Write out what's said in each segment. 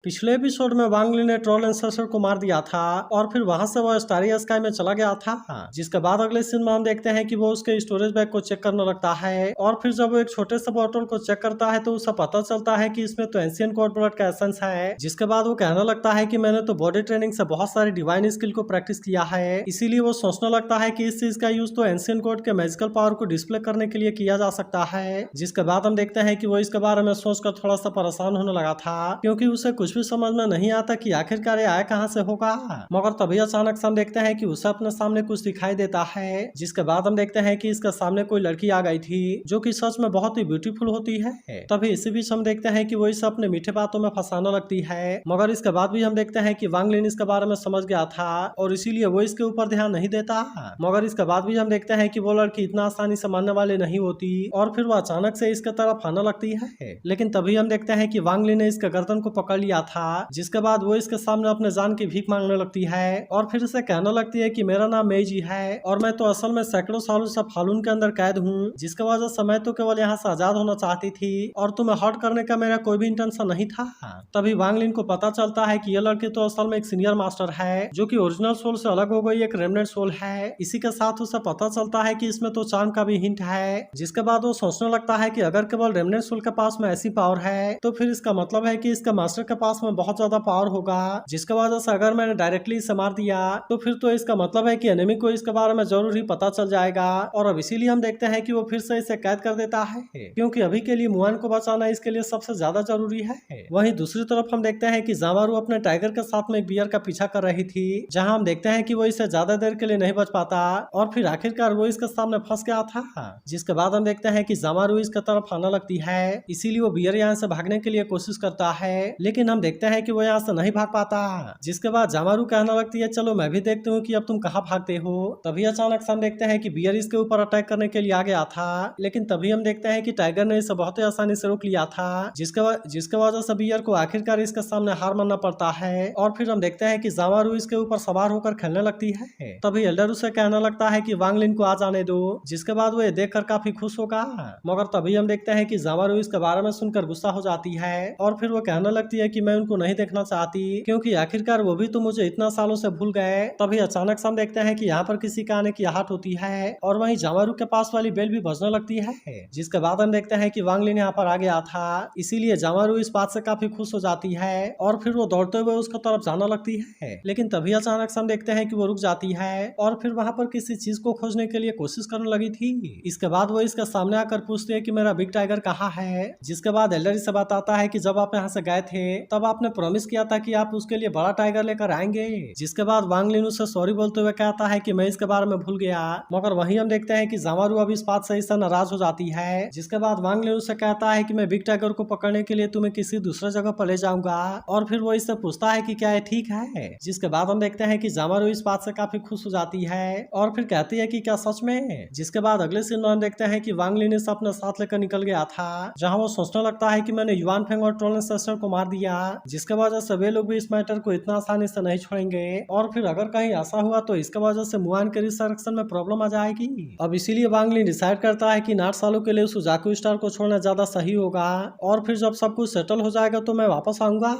पिछले एपिसोड में वांग ली ने ट्रोल एंसेस्टर को मार दिया था और फिर वहां से वो स्टारी स्काई में चला गया था। जिसके बाद अगले सीन में हम देखते हैं कि वो उसके स्टोरेज बैग को चेक करने लगता है और फिर जब वो एक छोटे से बॉटल को चेक करता है तो उसे पता चलता है कि इसमें तो एंशिएंट कोड ब्लड का एसेंस है। जिसके बाद वो कहने लगता है कि मैंने तो बॉडी ट्रेनिंग से बहुत सारी डिवाइन स्किल को प्रैक्टिस किया है, इसीलिए वो सोचने लगता है कि इस चीज का यूज तो एंशिएंट कोड के मैजिकल पावर को डिस्प्ले करने के लिए किया जा सकता है। जिसके बाद हम देखते हैं कि वो इसके बारे में सोचकर थोड़ा सा परेशान होने लगा था क्योंकि उसे कुछ भी समझ में नहीं आता कि आखिरकार ये आया कहां से होगा। मगर तभी अचानक से हम देखते हैं कि उसे अपने सामने कुछ दिखाई देता है। जिसके बाद हम देखते हैं कि इसके सामने कोई लड़की आ गई थी जो कि सच में बहुत ही ब्यूटीफुल होती है। तभी इसी बीच हम देखते हैं कि वो इसे अपने मीठे बातों में फंसाने लगती है। मगर इसके बाद भी हम देखते हैं कि वांग लिन इसके बारे में समझ गया था और इसीलिए वो इसके ऊपर ध्यान नहीं देता। मगर इसके बाद भी हम देखते हैं कि वो लड़की इतना आसानी से मानने वाले नहीं होती और फिर वो अचानक से इसके तरफ आने लगती है। लेकिन तभी हम देखते हैं कि वांग लिन ने इसके गर्दन को पकड़ लिया था। जिसके बाद वो इसके सामने अपने जान की भीख मांगने लगती है और फिर इसे कहने लगती है कि मेरा नाम मेजी है और मैं तो असल में सैकड़ों सालों से फालून के अंदर कैद हूँ, जिसके वजह से मैं तो केवल यहाँ से आजाद होना चाहती थी और तुम्हें हर्ट करने का मेरा कोई भी इंटेंशन नहीं था। तभी वांग लिन को पता चलता है कि ये लड़की तो असल में एक सीनियर मास्टर है जो कि ओरिजिनल सोल से अलग हो गई एक रेमनेंट सोल है। इसी के साथ उसे पता चलता है कि इसमें तो चार्म का भी हिंट है। जिसके बाद वो सोचने लगता है कि अगर केवल रेमनेंट सोल के पास में ऐसी पावर है तो फिर इसका मतलब है कि इसका मास्टर के पास में बहुत ज्यादा पावर होगा, जिसके वजह से अगर मैंने डायरेक्टली इसे मार दिया तो फिर तो इसका मतलब है कि एनिमी को इसके बारे में जरूर ही पता चल जाएगा। और अब इसीलिए हम देखते हैं कि वो फिर से इसे कैद कर देता है क्योंकि अभी के लिए मुआन को बचाना इसके लिए सबसे ज्यादा जरूरी है। वहीं दूसरी तरफ हम देखते हैं कि जामारू अपने टाइगर के साथ में एक बियर का पीछा कर रही थी, जहां हम देखते हैं कि वो इसे ज्यादा देर के लिए नहीं बच पाता और फिर आखिरकार वो इसके सामने फंस गया था। जिसके बाद हम देखते हैं कि जामारू इसके तरफ आने लगती है, इसीलिए वो बियर यहाँ से भागने के लिए कोशिश करता है, लेकिन हम देखते हैं कि वो यहाँ से नहीं भाग पाता। जिसके बाद जामारू कहने लगती है चलो मैं भी देखती हूँ कि अब तुम कहाँ भागते हो। तभी अचानक से हम देखते हैं कि बियर इसके ऊपर अटैक करने के लिए आ गया था, लेकिन तभी हम देखते हैं कि टाइगर ने इसे बहुत ही आसानी से रोक लिया था। जिसके वजह से बियर को आखिरकार इसके सामने हार मानना पड़ता है और फिर हम देखते हैं कि जामारू इसके ऊपर सवार होकर खेलने लगती है। तभी एल्डर उसे कहने लगता है कि वांग लिन को आ जाने दो, जिसके बाद वो ये देखकर काफी खुश होगा। मगर तभी हम देखते हैं कि जामारू इसके बारे में सुनकर गुस्सा हो जाती है और फिर वो कहने लगती है कि मैं उनको नहीं देखना चाहती क्योंकि आखिरकार वो भी तो मुझे इतना सालों से भूल गए। तभी अचानक से हम देखते हैं कि यहाँ पर किसी का आने की आहट होती है और वहीं जामारू के पास वाली बेल भी बजने लगती है। जिसके बाद हम देखते हैं कि वांग लिन यहाँ पर आ गया था, इसीलिए जामारू इस बात से काफी खुश हो जाती है और फिर वो दौड़ते हुए उसकी तरफ जाने लगती है। लेकिन तभी अचानक से हम देखते हैं कि वो रुक जाती है और फिर वहाँ पर किसी चीज को खोजने के लिए कोशिश करने लगी थी। इसके बाद वो इसके सामने आकर पूछती है कि मेरा बिग टाइगर कहाँ है। जिसके बाद एल्डर इसे बताता है कि जब आप यहाँ से गए थे तब आपने प्रॉमिस किया था कि आप उसके लिए बड़ा टाइगर लेकर आएंगे। जिसके बाद वांग लिन उसे सॉरी बोलते हुए कहता है कि मैं इसके बारे में भूल गया। मगर वहीं हम देखते हैं कि जामारू अब इस बात से इससे नाराज हो जाती है। जिसके बाद वांग लिन उसे कहता है कि मैं बिग टाइगर को पकड़ने के लिए तुम्हें किसी दूसरे जगह पर ले जाऊंगा और फिर वो इससे पूछता है कि क्या ये ठीक है। जिसके बाद हम देखते हैं कि जामारू इस बात से काफी खुश हो जाती है और फिर कहती है कि क्या सच में। जिसके बाद अगले सीन में हम देखते हैं कि वांग लिन इसे अपने साथ लेकर निकल गया था, जहाँ वो सोचने लगता है कि मैंने युआन फेंग और ट्रोल एंसेस्टर को मार दिया, जिसके वजह से वे लोग भी इस मैटर को इतना आसानी से नहीं छोड़ेंगे और फिर अगर कहीं ऐसा हुआ तो इसके वजह से मुआन के रिसरेक्शन में प्रॉब्लम आ जाएगी। अब इसीलिए वांग लिन डिसाइड करता है कि 8 सालों के लिए उस जाकू स्टार को छोड़ना ज्यादा सही होगा और फिर जब सब कुछ सेटल हो जाएगा तो मैं वापस आऊंगा।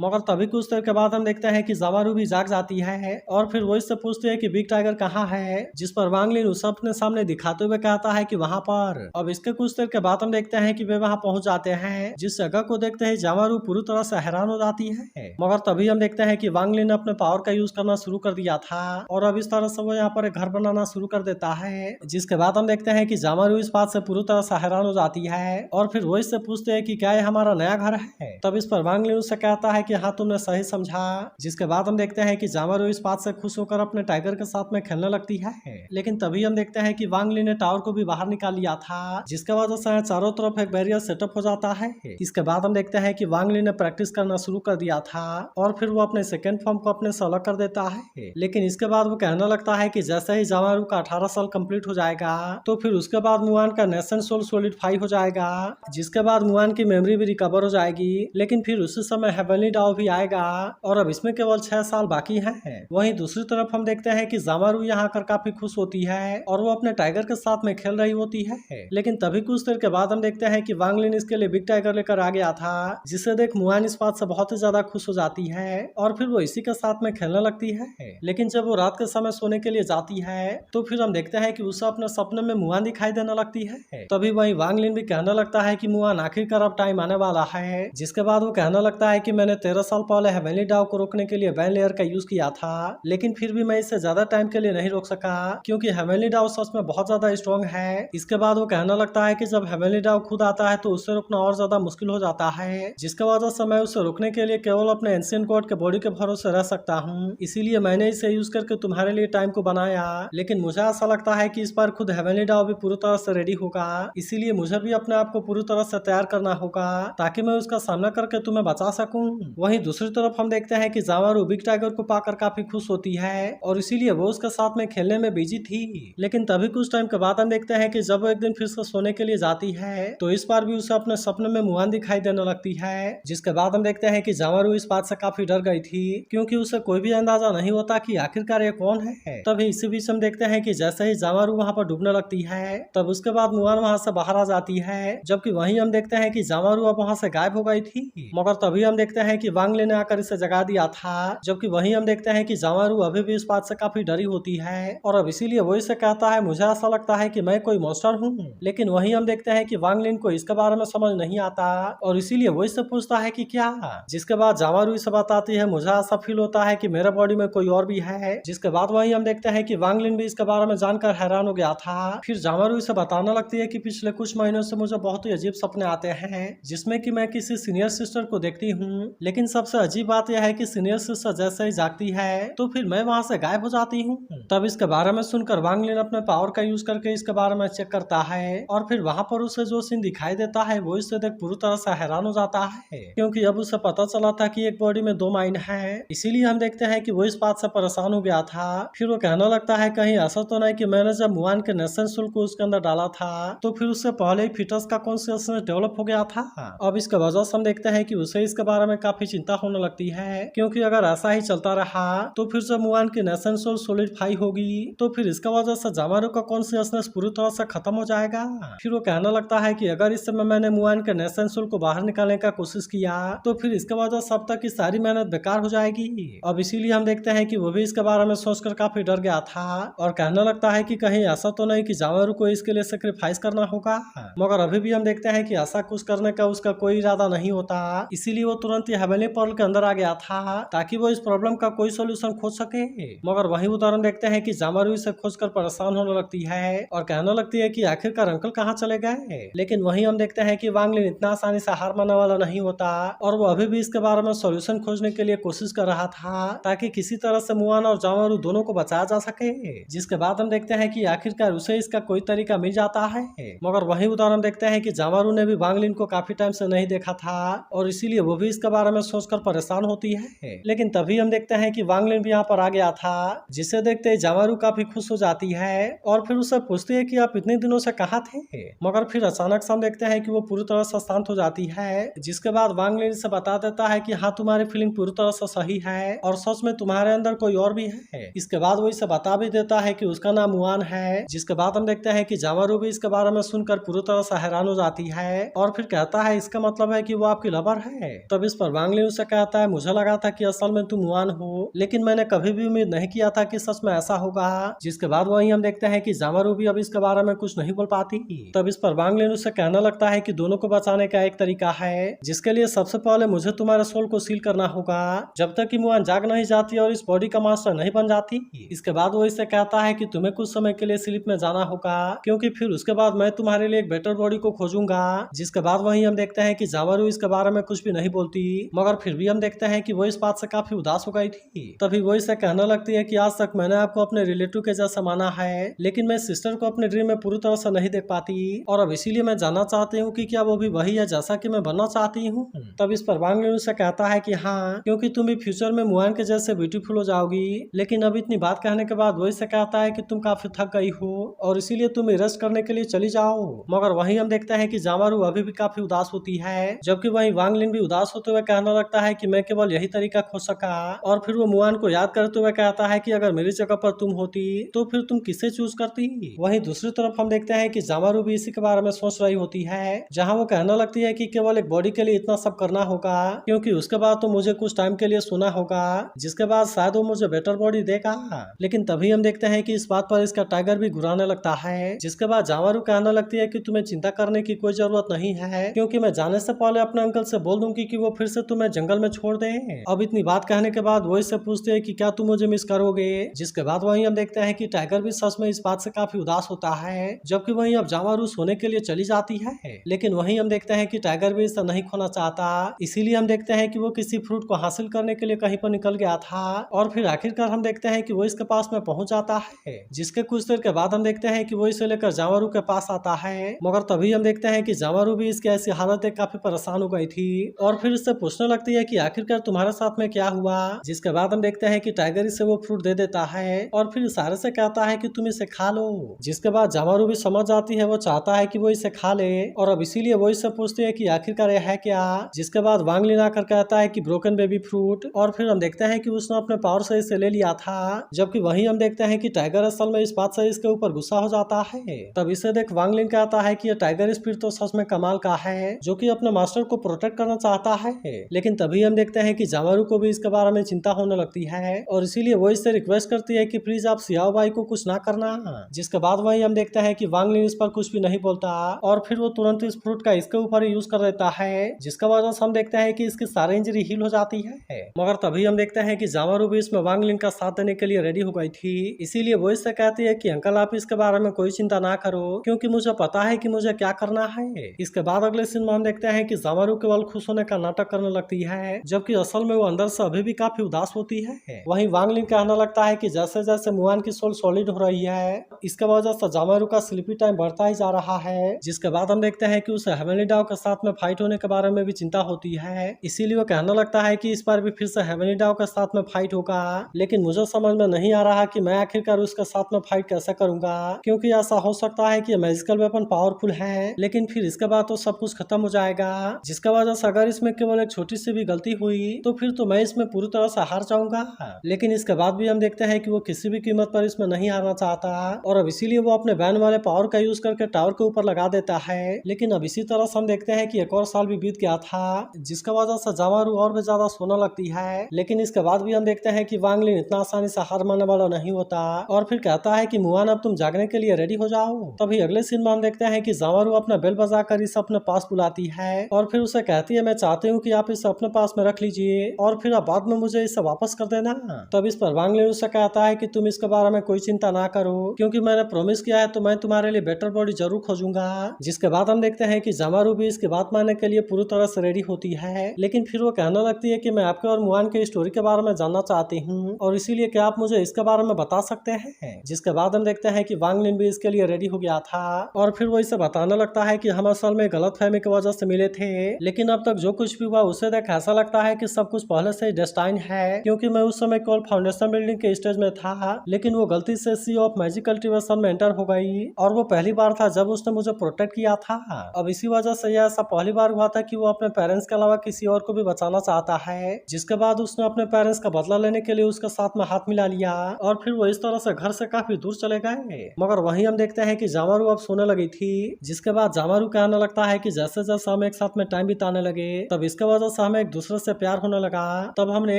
मगर तभी कुछ देर के बाद हम देखते हैं कि जामारू भी जाग जाती है और फिर वो इससे पूछती है कि बिग टाइगर कहाँ है, जिस पर वांग लिन उसे अपने सामने दिखाते हुए कहता है कि वहाँ पर। अब इसके कुछ देर के बाद हम देखते हैं कि वे वहाँ पहुंच जाते हैं, जिस जगह को देखते ही जामारू पूरी तरह से हैरान हो जाती है। मगर तभी हम देखते हैं कि वांग लिन ने अपने पावर का यूज करना शुरू कर दिया था और अब इस तरह से वो यहाँ पर एक घर बनाना शुरू कर देता है। जिसके बाद हम देखते हैं कि जामारू इस बात से पूरी तरह से हैरान हो जाती है और फिर वो इससे पूछते हैं कि क्या ये हमारा नया घर है। तब इस पर वांग लिन उससे कहता है कि हाँ तुमने सही समझा। जिसके बाद हम देखते हैं कि जामारू इस बात से खुश होकर अपने टाइगर के साथ में खेलने लगती है। लेकिन तभी हम देखते हैं कि वांग लिन ने टावर को भी बाहर निकाल लिया था, जिसके वजह से चारों तरफ एक बैरियर सेटअप हो जाता है। इसके बाद हम देखते हैं कि वांग लिन ने प्रैक्टिस करना शुरू कर दिया था और फिर वो अपने सेकेंड फॉर्म को अपने से अलग कर देता है। लेकिन इसके बाद वो कहने लगता है कि जैसे ही जामारू का 18 साल कंप्लीट हो जाएगा तो फिर उसके बाद मुआन का नेशन सोल सॉलिडिफाई हो जाएगा, जिसके बाद मुआन की मेमोरी भी रिकवर हो जाएगी। लेकिन फिर उसी समय हेवनली डाओ भी आएगा और अब इसमें केवल 6 साल बाकी हैं। वहीं दूसरी तरफ हम देखते हैं कि जामारू यहाँ आकर काफी खुश होती है और वो अपने टाइगर के साथ में खेल रही होती है। लेकिन तभी कुछ देर के बाद हम देखते हैं कि वांग लिन इसके लिए बिग टाइगर लेकर आ गया था, जिसे देख मुआन इस बात से बहुत ही ज्यादा खुश हो जाती है और फिर वो इसी के साथ में खेलने लगती है। लेकिन जब वो रात के समय सोने के लिए जाती है तो फिर हम देखते हैं कि उसे अपने सपने में मुआन दिखाई देने लगती है। तभी वही वांग लिन भी कहने लगता है कि मुआन आखिरकार अब टाइम आने वाला है। जिसके बाद वो कहने लगता है कि मैंने 13 साल पहले हेवनली डाव को रोकने के लिए बैन लेयर का यूज किया था, लेकिन फिर भी मैं इसे ज्यादा टाइम के लिए नहीं रोक सका क्योंकि हेवनली डाव सच में बहुत ज्यादा स्ट्रॉन्ग है। इसके बाद वो कहने लगता है कि जब हेवनली डाव खुद आता है तो उसे रोकना और ज्यादा मुश्किल हो जाता है, जिसके वजह से मैं उसे रोकने के लिए केवल अपने एंशिएंट गॉड के बॉडी के भरोसे रह सकता हूँ। इसीलिए मैंने इसे यूज करके तुम्हारे लिए टाइम को बनाया, लेकिन मुझे ऐसा लगता है कि इस बार खुद हेवनली डाव भी पूरी तरह से रेडी होगा, इसीलिए मुझे भी अपने आप को पूरी तरह से तैयार करना होगा ताकि मैं उसका सामना करके तुम्हें बचा सकूं। वहीं दूसरी तरफ हम देखते हैं कि जामारू बिग टाइगर को पाकर काफी खुश होती है और इसीलिए वो उसके साथ में खेलने में बिजी थी। लेकिन तभी कुछ टाइम के बाद हम देखते हैं कि जब वो एक दिन फिर से सोने के लिए जाती है तो इस बार भी उसे अपने सपने में मुआन दिखाई देने लगती है। जिसके बाद हम देखते हैं कि जामारू इस बात से काफी डर गई थी क्योंकि उसे कोई भी अंदाजा नहीं होता कि आखिरकार ये कौन है। तभी इसी बीच हम देखते हैं कि जैसे ही जामारू वहाँ पर डूबने लगती है तब उसके बाद मुआन वहाँ से बाहर आ जाती है, जबकि वहीं हम देखते हैं कि जामारू अब वहाँ से गायब हो गई थी। मगर तभी हम देखते हैं कि वांग लिन ने आकर इसे जगा दिया था, जबकि वहीं हम देखते हैं कि जामारू अभी भी इस बात से काफी डरी होती है और अब इसीलिए वो इसे कहता है मुझे ऐसा लगता है कि मैं कोई मॉन्स्टर हूँ। लेकिन वहीं हम देखते हैं कि वांग लिन को इसके बारे में समझ नहीं आता और इसीलिए वो इससे पूछता है कि क्या। जिसके बाद जामारू इसे बताती है मुझे ऐसा फील होता है कि मेरे बॉडी में कोई और भी है। जिसके बाद वहीं हम देखते हैं कि वांग लिन भी इसके बारे में जानकर हैरान हो गया था। फिर जामारू इसे बताने लगती है कि पिछले कुछ महीनों से मुझे बहुत ही अजीब सपने आते हैं जिसमें कि मैं किसी सीनियर सिस्टर को देखती हूँ, लेकिन सबसे अजीब बात यह है कि सीनियर सिस्टर जैसे ही जागती है तो फिर मैं वहाँ से गायब हो जाती हूँ। तब इसके बारे में सुनकर वांग लिन अपने पावर का यूज करके इसके बारे में चेक करता है और फिर वहाँ पर उसे जो सीन दिखाई देता है वो इससे देख पूरी तरह से हैरान हो जाता है क्योंकि अब उसे पता चला था कि एक बॉडी में 2 माइंड है। इसीलिए हम देखते हैं कि वो इस बात से परेशान हो गया था। फिर वो कहने लगता है कहीं ऐसा तो नहीं कि मैंने जब मुआन के नेशन सोल को उसके अंदर डाला था तो फिर उससे पहले ही फीटस का कॉन्शियसनेस डेवलप हो गया था। अब इसके वजह से हम देखते हैं कि उसे इसके बारे में काफी चिंता होने लगती है क्योंकि अगर ऐसा ही चलता रहा तो फिर जब मुआन की नेशन सोल सोलिडिफाई होगी तो फिर इसका वजह से जामारू का कॉन्शियसनेस पूरी तरह से खत्म हो जाएगा। फिर वो कहने लगता है कि अगर इस समय मैंने मुआन के नेशन सोल को बाहर निकालने का कोशिश किया तो फिर इसके वजह से अब तक की सारी मेहनत बेकार हो जाएगी। अब इसीलिए हम देखते हैं कि वो भी इसके बारे में सोचकर काफी डर गया था और कहने लगता है कि कहीं ऐसा तो नहीं कि जामारू को इसके लिए सेक्रीफाइस करना होगा। मगर अभी भी हम देखते हैं कि ऐसा कुछ करने का उसका कोई इरादा नहीं होता, इसीलिए वो तुरंत ही हेवनली पर्ल के अंदर आ गया था ताकि वो इस प्रॉब्लम का कोई सोल्यूशन खोज सके। मगर वही उदाहरण देखते हैं कि जामारू इसे खोजकर परेशान होने लगती है और कहने लगती है कि आखिरकार अंकल कहाँ चले गए। लेकिन वही हम देखते हैं कि वांग लिन इतना आसानी से हार मानने वाला नहीं होता और वो अभी भी इसके बारे में सोल्यूशन खोजने के लिए कोशिश कर रहा था ताकि किसी तरह से मुआन और जामारू दोनों को बचाया जा सके। जिसके बाद हम देखते हैं कि आखिरकार उसे इसका कोई तरीका मिल जाता है। मगर वही उदाहरण देखते हैं कि जामारू ने भी वांग लिन को काफी टाइम से नहीं देखा था और इसीलिए वो भी इसके बारे में सोचकर परेशान होती है। लेकिन तभी हम देखते हैं कि वांग लिन भी यहाँ पर आ गया था, जिसे देखते ही जामारू काफी खुश हो जाती है और फिर उससे पूछती है कि आप इतने दिनों से कहाँ थे। मगर फिर अचानक से हम देखते हैं कि वो पूरी तरह से शांत हो जाती है। जिसके बाद वांग लिन से बता देता है कि हाँ तुम्हारी फीलिंग पूरी तरह से सही है और सच में तुम्हारे अंदर कोई और भी है। इसके बाद वो इसे बता भी देता है कि उसका नाम मुआन है। जिसके बाद हम देखते हैं कि जामारू भी इसके बारे में सुनकर पूरी तरह से हैरान हो जाती है और फिर कहता है इसका मतलब है कि वो आपकी लवर है। तब इस पर वांग लिन उसे कहता है मुझे लगा था कि असल में तुम मुआन हो, लेकिन मैंने कभी भी उम्मीद नहीं किया था कि सच में ऐसा होगा। जिसके बाद वहीं हम देखते हैं कि जामारू भी अब इसके बारे में कुछ नहीं बोल पाती। तब इस पर वांग लिन उसे कहने लगता है कि दोनों को बचाने का एक तरीका है, जिसके लिए सबसे पहले मुझे तुम्हारे सोल को सील करना होगा जब तक कि मुआन जाग नहीं जाती और इस बॉडी का मास्टर नहीं बन जाती। इसके बाद वो इसे कहता है कि तुम्हें कुछ समय के लिए स्लीप में जाना होगा क्योंकि फिर उसके बाद मैं तुम्हारे लिए एक बेटर बॉडी को खोजूंगा। जिसके बाद वहीं हम देखते हैं कि जामारू इसके बारे में कुछ भी नहीं बोलती, मगर फिर भी हम देखते हैं कि वो इस बात से काफी उदास हो गई थी। तभी वो इसे कहने लगती है कि आज तक मैंने आपको अपने रिलेटिव के जैसा माना है, लेकिन मैं सिस्टर को अपने ड्रीम में पूरी तरह से नहीं देख पाती और अब इसीलिए मैं जानना चाहती हूँ कि क्या वो भी वही है जैसा कि मैं बनना चाहती हूँ। तब इस पर वांग लिन उसे कहता है कि हाँ, क्योंकि तुम भी फ्यूचर में मुआन के जैसे ब्यूटीफुल हो जाओगी। लेकिन अब इतनी बात कहने के बाद वो इसे कहता है कि तुम काफी थक गई हो और इसीलिए तुम रेस्ट करने के लिए चली जाओ। मगर वहीं हम देखते हैं कि जामारू अभी भी काफी उदास होती है, जबकि वहीं वांग लिन भी उदास होते हुए कहने लगता है कि मैं केवल यही तरीका खोज सका और फिर वो मुआन को याद करते हुए कहता है कि अगर मेरी जगह पर तुम होती तो फिर तुम किसे चूज करती। वहीं दूसरी तरफ हम देखते हैं कि जामारू भी इसी के बारे में सोच रही होती है, जहाँ वो कहने लगती है कि केवल एक बॉडी के लिए इतना सब करना होगा होगा, क्योंकि उसके बाद तो मुझे कुछ टाइम के लिए सोना होगा, जिसके बाद शायद वो मुझे बेटर बॉडी देगा। लेकिन तभी हम देखते हैं कि इस बात पर इसका टाइगर भी घुराने लगता है, जिसके बाद जामारू कहने लगती है कि तुम्हें चिंता करने की कोई जरूरत नहीं है, क्योंकि मैं जाने से पहले अपने अंकल से बोल दूंगी कि वो फिर से तुम्हें जंगल में छोड़ दे। अब इतनी बात कहने के बाद वो इससे पूछते हैं कि क्या तुम मुझे मिस करोगे, जिसके बाद वहीं हम देखते हैं कि टाइगर भी सच में इस बात से काफी उदास होता है, जबकि वहीं अब जामारू सोने के लिए चली जाती है। लेकिन वहीं हम देखते हैं कि टाइगर भी इसे नहीं खोना चाहता, इसीलिए हम देखते हैं कि वो किसी फ्रूट को हासिल करने के लिए कहीं पर निकल गया था, और फिर आखिरकार हम देखते हैं कि वो इसके पास में पहुंच जाता है, जिसके कुछ देर के बाद हम देखते हैं कि वो इसे लेकर जामारू के पास आता है। मगर तभी हम देखते हैं कि जामारू भी इसकी ऐसी हालत देख काफी परेशान हो गई थी, और फिर इससे पूछने लगती है कि आखिरकार तुम्हारे साथ में क्या हुआ, जिसके बाद हम देखते हैं कि टाइगर इसे वो फ्रूट दे देता है, और फिर इशारे से कहता है कि तुम इसे खा लो, जिसके बाद जामारू भी समझ जाती है वो चाहता है कि वो इसे खा ले, और अब इसीलिए वो इससे पूछती है कि आखिरकार यह है क्या, जिसके बाद वांग लिन आकर कहता है कि ब्रोकन बेबी फ्रूट, और फिर हम देखते हैं कि उसने अपने पावर से इसे ले लिया था, जबकि वहीं हम देखते हैं कि टाइगर असल में इस बात से इसके ऊपर गुस्सा हो जाता है। तब इसे देख वांग लिन कहता है कि यह टाइगर स्पिरिट तो सच में कमाल का है, जो कि अपने मास्टर को प्रोटेक्ट करना चाहता है। लेकिन तभी हम देखते हैं कि जामारू को भी इसके बारे में चिंता होने लगती है, और इसीलिए वो इससे रिक्वेस्ट करती है कि प्लीज आप सियाओ भाई को कुछ ना करना, जिसके बाद वहीं हम देखते हैं कि वांग लिन इस पर कुछ भी नहीं बोलता, और फिर वो तुरंत इस फ्रूट का इसके ऊपर यूज कर देता है, जिसका वजह से हम देखते हैं कि इसकी सारी इंजरी हील हो जाती है। मगर तभी हम देखते हैं कि जामारू भी इसमें वांग लिन का साथ देने के लिए रेडी हो गई थी, इसीलिए वो इससे कहती है कि अंकल आप इसके बारे में कोई चिंता ना करो, क्योंकि मुझे पता है कि मुझे क्या करना है। इसके बाद अगले सीन में हम देखते हैं कि जामारू केवल खुश होने का नाटक करने लगती है, जबकि असल में वो अंदर से अभी भी काफी उदास होती है। वहीं वांग लिन कहने लगता है कि जैसे जैसे मुआन की सोल सॉलिड हो रही है, इसके वजह से जामारू का स्लीपी टाइम बढ़ता ही जा रहा है, जिसके बाद हम देखते हैं कि उसे हेवनली डाव के साथ में फाइट होने के बारे में भी चिंता होती है, इसीलिए वो कहने लगता है कि इस बार भी फिर से हेवनली डाव के साथ में फाइट होगा, लेकिन मुझे समझ में नहीं आ रहा कि मैं आखिरकार उसके साथ में फाइट कैसे करूंगा, क्योंकि ऐसा हो सकता है कि मैजिकल वेपन पावरफुल है, लेकिन फिर इसके बाद तो सब कुछ खत्म हो जाएगा, जिसका वजह से अगर इसमें केवल एक छोटी सी भी गलती हुई तो फिर तो मैं इसमें पूरी तरह से हार जाऊंगा। लेकिन इसके बाद भी हम देखते हैं कि वो किसी भी कीमत पर इसमें नहीं हारना चाहता, और अब इसीलिए वो अपने बैन वाले पावर का यूज करके टावर के ऊपर लगा देता है। लेकिन अब इसी तरह से हम देखते हैं कि एक और साल भी बीत गया था, जिसका वजह से जामारू और भी ज्यादा सोने लगती है। लेकिन इसके बाद भी हम देखते हैं कि वांग लिन इतना आसानी से हार मानने वाला नहीं होता, और फिर कहता है कि मुआन अब तुम जागने के लिए रेडी हो जाओ। तभी अगले सीन में हम देखते हैं कि जामारू अपना बेल बजाकर इसे अपने पास बुलाती है, और फिर उसे कहती है मैं चाहती हूँ कि आप इसे अपने पास में रख लीजिए, और फिर आप बाद में मुझे इसे वापस कर देना। तब इस पर वांग लिन उसे कहता है कि तुम इसके बारे में कोई चिंता ना करो, क्योंकि मैंने प्रॉमिस किया है तो मैं तुम्हारे लिए बेटर बॉडी जरूर खोजूंगा। जिसके बाद हम देखते हैं कि जामारू भी इसकी बात मानने के लिए पूरी तरह से रेडी होती है, लेकिन फिर वो कहने लगती है कि मैं आपके और मुआन के स्टोरी के बारे में जानना चाहती हूँ, और इसीलिए क्या आप मुझे इसके बारे में बता सकते हैं। जिसके बाद हम देखते हैं कि वांग लिन भी इसके लिए रेडी हो गया था, और फिर वो इसे बताने लगता है कि हम असल में गलतफहमी की वजह से मिले थे, लेकिन अब तक जो कुछ भी हुआ उसे देख ऐसा लगता है कि सब कुछ पहले से ही डेस्टाइन है, क्योंकि मैं उस समय केवल फाउंडेशन बिल्डिंग के स्टेज में था, लेकिन वो गलती से सी ऑफ मैजिक कल्टीवेशन में एंटर हो गई, और वो पहली बार था जब उसने मुझे प्रोटेक्ट किया था। अब इसी वजह से यह ऐसा पहली बार हुआ था कि वो अपने पेरेंट्स के अलावा किसी और को भी बचाना चाहता है, जिसके बाद उसने अपने पेरेंट्स का बदला लेने के लिए उसके साथ में हाथ मिला लिया, और फिर वो इस तरह से घर से काफी दूर चले गए। मगर वहीं हम देखते हैं कि जामारू अब सोने लगी थी, जिसके बाद जामारू कहने लगता है कि जैसे जैसे हम एक साथ में टाइम बिताने लगे तब इसके वजह से हमें एक दूसरे से प्यार होने लगा, तब हमने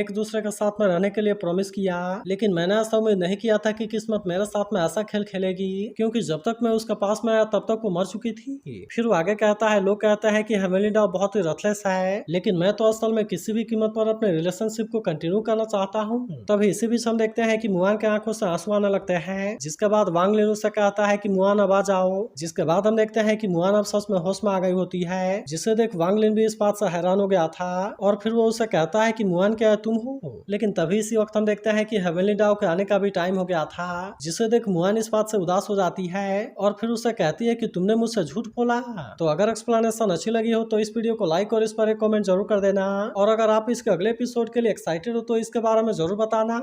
एक दूसरे के साथ में रहने के लिए प्रॉमिस किया, लेकिन मैंने ऐसा उम्मीद नहीं किया था कि किस्मत मेरे साथ में ऐसा खेल खेलेगी, क्योंकि जब तक मैं उसके पास में आया तब तक वो मर चुकी थी। फिर वो आगे कहता है लोग कहते हैं कि हेवनली डाव बहुत ही रथलेस है, लेकिन मैं तो असल में किसी भी कीमत पर अपने रिलेशनशिप को कंटिन्यू करना चाहता हूँ। तभी इसी बीच हम देखते हैं कि मुआन के आंखों से आंसू आने लगते हैं, जिसके बाद वांग लिन उससे कहता है कि मुआन अब आ जाओ, जिसके बाद हम देखते हैं कि मुआन अब सच में होश में आ गई होती है, जिसे देख वांग लिन भी इस बात से हैरान हो गया था, और फिर वो उसे कहता है कि मुआन क्या तुम हो। लेकिन तभी इसी वक्त हम देखते हैं कि हेवनली डाव के आने का भी टाइम हो गया था, जिसे देख मुआन इस बात से उदास हो जाती है, और फिर उसे कहती है कि तुमने मुझसे झूठ बोला। तो अगर एक्सप्लेनेशन अच्छी लगी हो तो इस वीडियो को लाइक और इस पर एक कमेंट जरूर कर देना, और अगर आप इसके अगले एपिसोड के लिए एक्साइटेड हो तो इसके बारे में जरूर बताना।